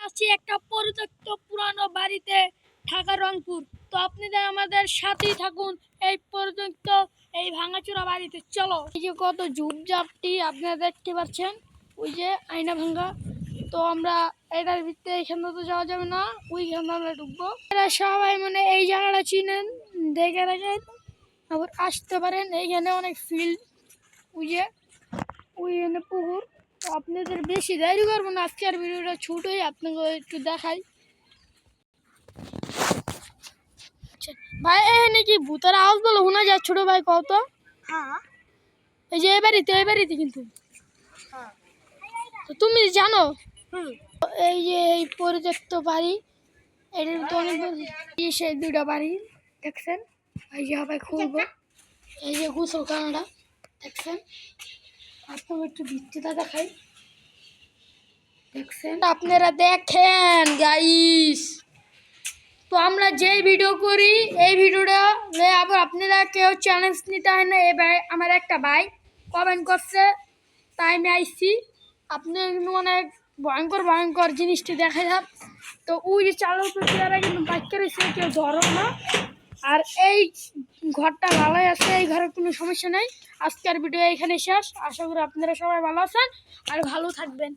আছি একটা পরিত্যক্ত পুরানো বাড়িতে ঢাকা রংপুর। তো আপনাদের আমাদের সাথেই থাকুন এই পরিত্যক্ত এই ভাঙাচোরা বাড়িতে। চলো, এই যে কত ঝুপঝাপটি আপনারা দেখতে পাচ্ছেন, ওই যে আয়না ভাঙ্গা। তো আমরা এটার ভিতরে এখানে তো যাওয়া যাবে না, ওইখানে আমরা ঢুকবো। এরা সবাই মানে এই জায়গাটা চিনেন, দেখে রাখেন, আবার আসতে পারেন। এইখানে অনেক ফিল্ড, ওই যে ওইখানে পুকুর। তো আপনাদের বেশি দেরি করবো না, আজকের ভিডিওটা ছোটই আপনাকে একটু দেখাই। ভাই এখানে কি ভূতের আওয়াজ বলো শোনা যায়? ছোট ভাই কত? এই যে এই বাড়িতে কিন্তু। তো তুমি জানো এই যে এই পরিত্যক্ত বাড়ি, এটার তো অনেক সেই দুটা বাড়ি দেখছেন। এই যে ভাই খুলবো, এই যে গোসলখানাটা দেখছেন। আপনাকে একটু ভিত্তিটা দেখাই, দেখছেন আপনারা দেখেন গাইস। তো আমরা যে ভিডিও করি এই ভিডিওটা আবার আপনারা কেউ চ্যালেঞ্জ নিতে হয় না। এই ভাই আমার একটা ভাই কমেন্ট করছে, তাই আমি আইসি। আপনি কিন্তু অনেক ভয়ঙ্কর ভয়ঙ্কর জিনিসটি দেখা যান। তো ওই যে চালক প্রক্রিয়ারা কিন্তু বাইক রয়েছে, কেউ ধরো না। আর এই ঘরটা ভালোই আছে, এই ঘরের কোনো সমস্যা নেই। আজকের ভিডিও এখানে শেষ। আশা করি আপনারা সবাই ভালো আছেন আর ভালো থাকবেন।